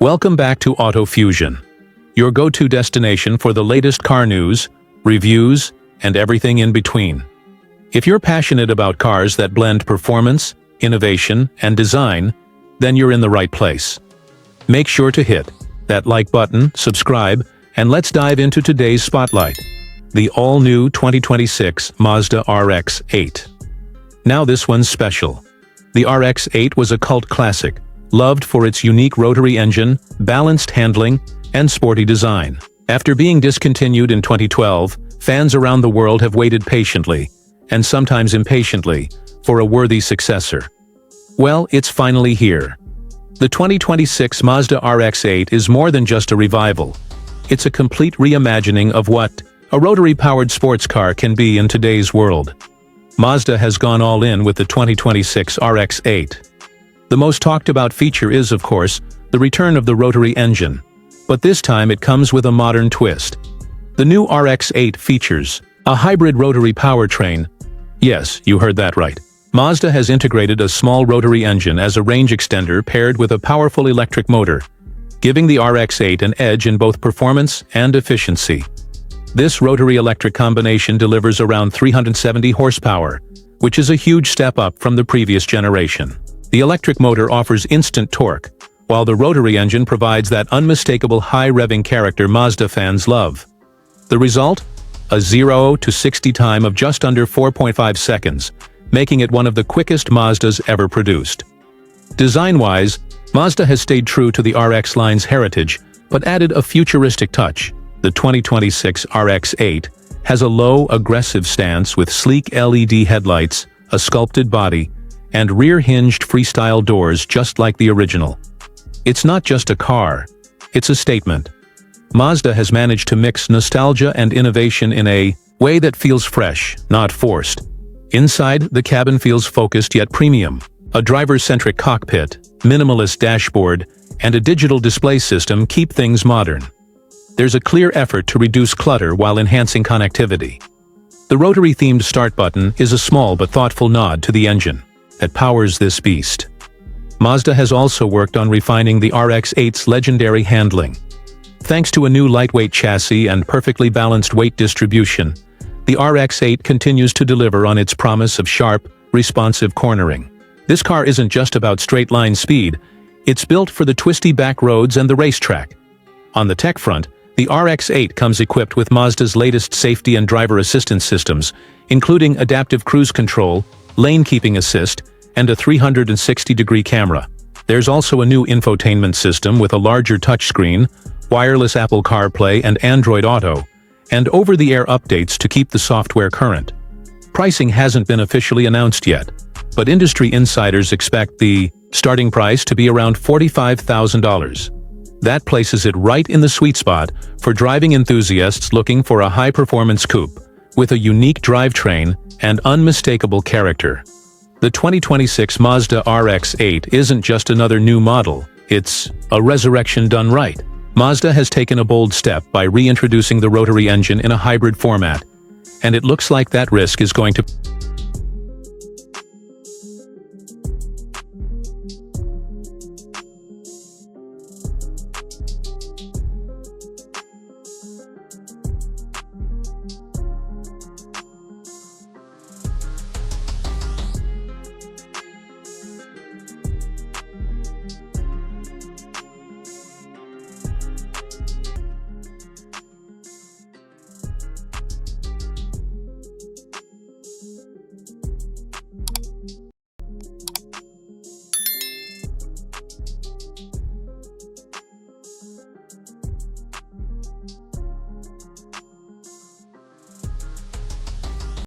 Welcome back to Auto Fusion, your go-to destination for the latest car news, reviews, and everything in between. If you're passionate about cars that blend performance, innovation, and design, then you're in the right place. Make sure to hit that like button, subscribe, and let's dive into today's spotlight, the all-new 2026 Mazda RX-8. Now this one's special. The RX-8 was a cult classic, loved for its unique rotary engine, balanced handling, and sporty design. After being discontinued in 2012, fans around the world have waited patiently, and sometimes impatiently, for a worthy successor. Well, it's finally here. The 2026 Mazda RX-8 is more than just a revival. It's a complete reimagining of what a rotary-powered sports car can be in today's world. Mazda has gone all in with the 2026 RX-8. The most talked about feature is, of course, the return of the rotary engine. But this time it comes with a modern twist. The new RX-8 features a hybrid rotary powertrain. Yes, you heard that right. Mazda has integrated a small rotary engine as a range extender paired with a powerful electric motor, giving the RX-8 an edge in both performance and efficiency. This rotary-electric combination delivers around 370 horsepower, which is a huge step up from the previous generation. The electric motor offers instant torque, while the rotary engine provides that unmistakable high-revving character Mazda fans love. The result? A 0 to 60 time of just under 4.5 seconds, making it one of the quickest Mazdas ever produced. Design-wise, Mazda has stayed true to the RX line's heritage, but added a futuristic touch. The 2026 RX-8 has a low, aggressive stance with sleek LED headlights, a sculpted body, and rear-hinged freestyle doors just like the original. It's not just a car, it's a statement. Mazda has managed to mix nostalgia and innovation in a way that feels fresh, not forced. Inside, the cabin feels focused yet premium. A driver-centric cockpit, minimalist dashboard, and a digital display system keep things modern. There's a clear effort to reduce clutter while enhancing connectivity. The rotary-themed start button is a small but thoughtful nod to the engine that powers this beast. Mazda has also worked on refining the RX-8's legendary handling. Thanks to a new lightweight chassis and perfectly balanced weight distribution, the RX-8 continues to deliver on its promise of sharp, responsive cornering. This car isn't just about straight-line speed, it's built for the twisty back roads and the racetrack. On the tech front, the RX-8 comes equipped with Mazda's latest safety and driver assistance systems, including adaptive cruise control, lane keeping assist, and a 360-degree camera. There's also a new infotainment system with a larger touchscreen, wireless Apple CarPlay and Android Auto, and over-the-air updates to keep the software current. Pricing hasn't been officially announced yet, but industry insiders expect the starting price to be around $45,000. That places it right in the sweet spot for driving enthusiasts looking for a high-performance coupe with a unique drivetrain and unmistakable character. The 2026 Mazda RX-8 isn't just another new model, it's a resurrection done right. Mazda has taken a bold step by reintroducing the rotary engine in a hybrid format, and it looks like that risk is going to